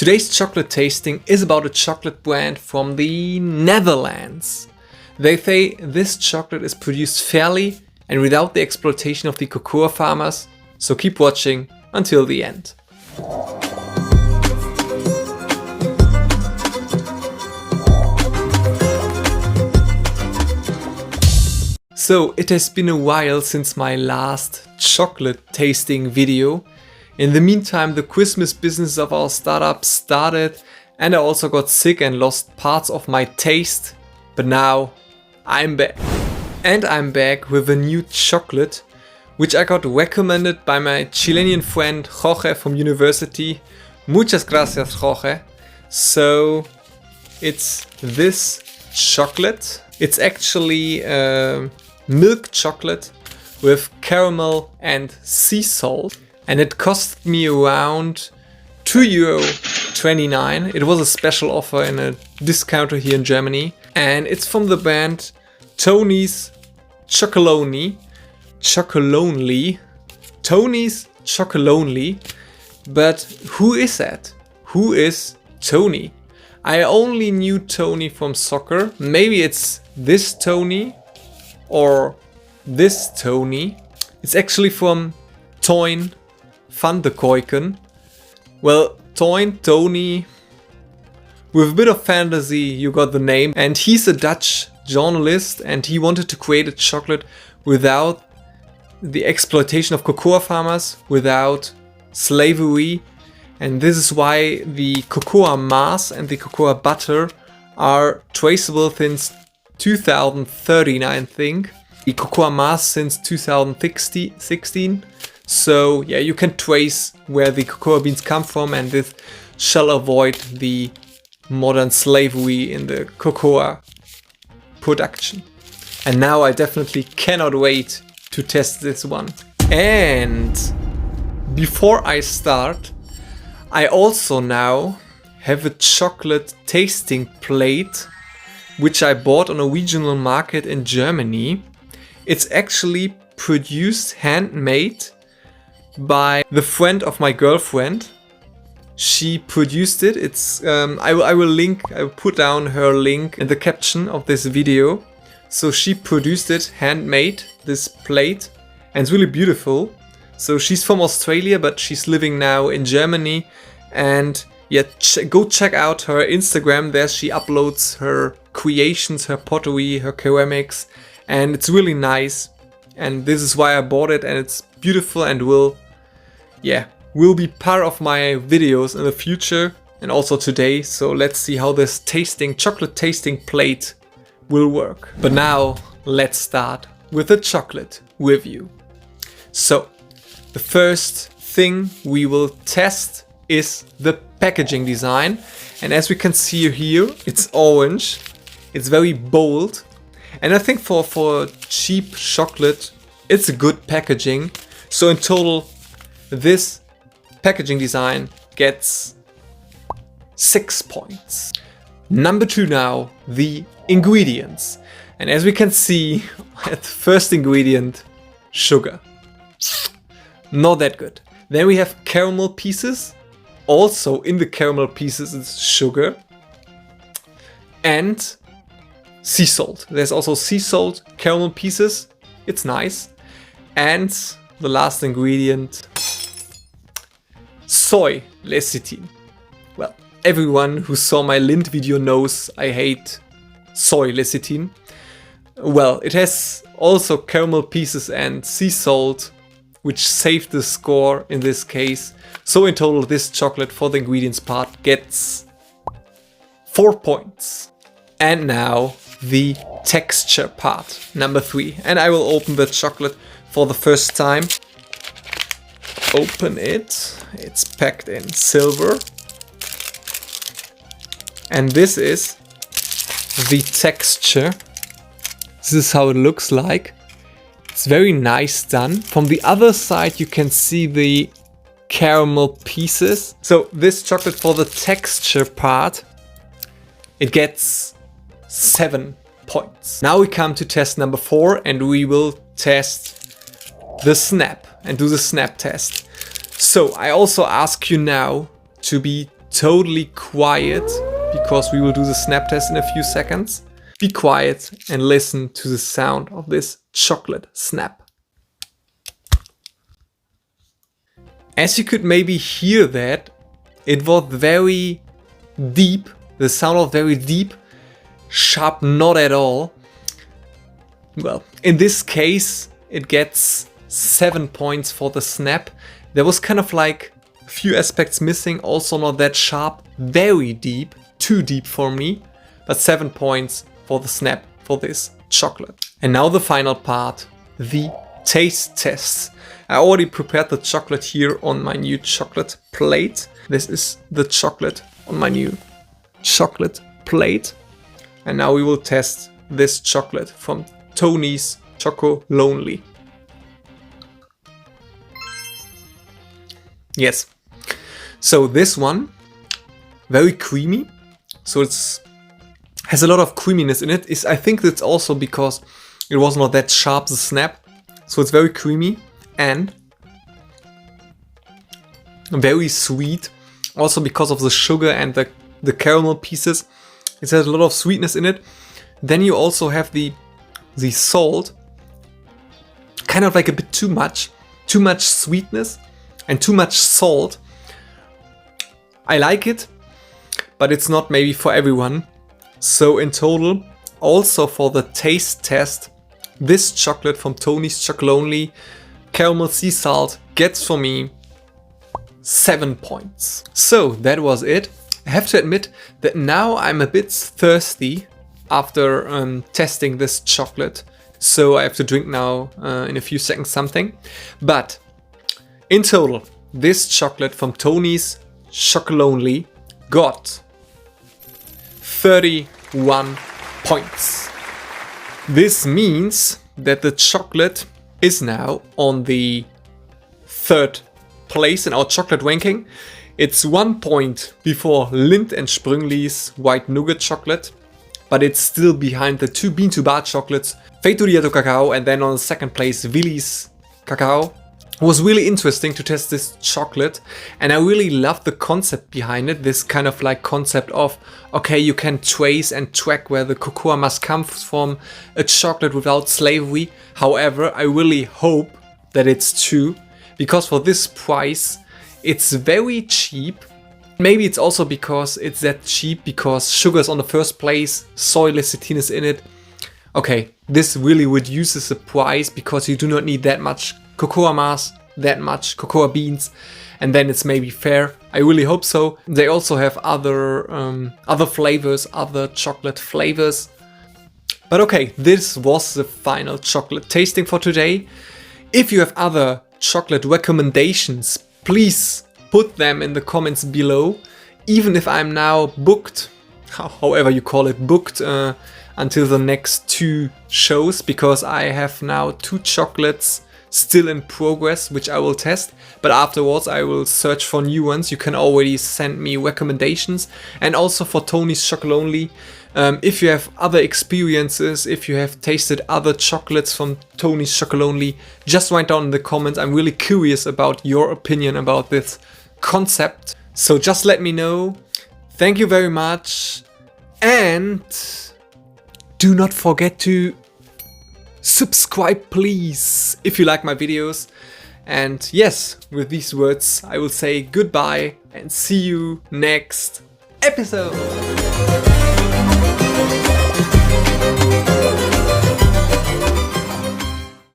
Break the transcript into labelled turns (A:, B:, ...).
A: Today's chocolate tasting is about a chocolate brand from the Netherlands. They say this chocolate is produced fairly and without the exploitation of the cocoa farmers, so keep watching until the end. So it has been a while since my last chocolate tasting video. In the meantime, the Christmas business of our startup started and I also got sick and lost parts of my taste. But now I'm back. And I'm back with a new chocolate, which I got recommended by my Chilean friend Jorge from university. Muchas gracias, Jorge. So it's this chocolate. It's actually milk chocolate with caramel and sea salt, and it cost me around €2.29. It was a special offer in a discounter here in Germany, and it's from the brand Tony's Chocolonely. Tony's Chocolonely. But who is that? Who is Tony? I only knew Tony from soccer. Maybe it's this Tony or this Tony. It's actually from Toyn van de Koiken. Well, Tony, with a bit of fantasy you got the name. And he's a Dutch journalist and he wanted to create a chocolate without the exploitation of cocoa farmers, without slavery. And this is why the cocoa mass and the cocoa butter are traceable since 2013, I think. The cocoa mass since 2016. So yeah, you can trace where the cocoa beans come from, and this shall avoid the modern slavery in the cocoa production. And now I definitely cannot wait to test this one. And before I start, I also now have a chocolate tasting plate which I bought on a regional market in Germany. It's actually produced, handmade by the friend of my girlfriend. She produced it. It's I will put down her link in the caption of this video. So she produced it, handmade, this plate, and it's really beautiful. So she's from Australia, but she's living now in Germany. And yeah, go check out her Instagram. There she uploads her creations, her pottery, her ceramics, and it's really nice. And this is why I bought it, and it's beautiful and will be part of my videos in the future and also today. So let's see how this chocolate tasting plate will work. But now let's start with the chocolate review. So the first thing we will test is the packaging design. And as we can see here, it's orange. It's very bold. And I think for cheap chocolate, it's a good packaging. So in total, this packaging design gets 6 points. Number 2 now, the ingredients. And as we can see, at the first ingredient, sugar. Not that good. Then we have caramel pieces. Also in the caramel pieces is sugar. And sea salt. There's also sea salt, caramel pieces. It's nice. And the last ingredient, soy lecithin. Well, everyone who saw my Lind video knows I hate soy lecithin. Well, it has also caramel pieces and sea salt, which saved the score in this case. So in total, this chocolate for the ingredients part gets 4 points. And now the texture part, number 3. And I will open the chocolate for the first time. Open it. It's packed in silver. And this is the texture. This is how it looks like. It's very nice done. From the other side you can see the caramel pieces. So this chocolate for the texture part, it gets 7 points. Now we come to test number 4 and we will test the snap and do the snap test. So I also ask you now to be totally quiet because we will do the snap test in a few seconds. Be quiet and listen to the sound of this chocolate snap. As you could maybe hear that, it was very deep. The sound was very deep, sharp not at all. Well, in this case, it gets 7 points for the snap. There was kind of like a few aspects missing, also not that sharp, very deep, too deep for me, but 7 points for the snap for this chocolate. And now the final part, the taste tests. I already prepared the chocolate here on my new chocolate plate. This is the chocolate on my new chocolate plate. And now we will test this chocolate from Tony's Chocolonely. Yes. So this one, very creamy. So it's has a lot of creaminess in it. I think that's also because it was not that sharp, the snap. So it's very creamy and very sweet. Also because of the sugar and the caramel pieces. It has a lot of sweetness in it. Then you also have the salt. Kind of like a bit too much sweetness and too much salt. I like it, but it's not maybe for everyone. So in total, also for the taste test, this chocolate from Tony's Chocolonely caramel sea salt gets for me 7 points. So that was it. I have to admit that now I'm a bit thirsty after testing this chocolate. So I have to drink now in a few seconds something. But in total, this chocolate from Tony's Chocolonely got 31 points. This means that the chocolate is now on the 3rd place in our chocolate ranking. It's 1 point before Lindt & Sprüngli's white nougat chocolate, but it's still behind the 2 bean to bar chocolates, Feito Cacao, and then on the 2nd place Willy's Cacao. It was really interesting to test this chocolate, and I really loved the concept behind it. This kind of like concept of, okay, you can trace and track where the cocoa must come from, a chocolate without slavery. However, I really hope that it's true, because for this price, it's very cheap. Maybe it's also because it's that cheap because sugar's on the 1st place, soy lecithin is in it. Okay, this really reduces the price because you do not need that much cocoa mass, that much cocoa beans, and then it's maybe fair. I really hope so. They also have other flavors, other chocolate flavors. But okay, this was the final chocolate tasting for today. If you have other chocolate recommendations, please put them in the comments below. Even if I'm now booked, however you call it, booked until the next 2 shows, because I have now 2 chocolates still in progress, which I will test, but afterwards I will search for new ones. You can already send me recommendations. And also for Tony's Chocolonely, if you have other experiences, if you have tasted other chocolates from Tony's Chocolonely, just write down in the comments. I'm really curious about your opinion about this concept. So just let me know. Thank you very much. And do not forget to subscribe, please, if you like my videos. And yes, with these words, I will say goodbye and see you next episode.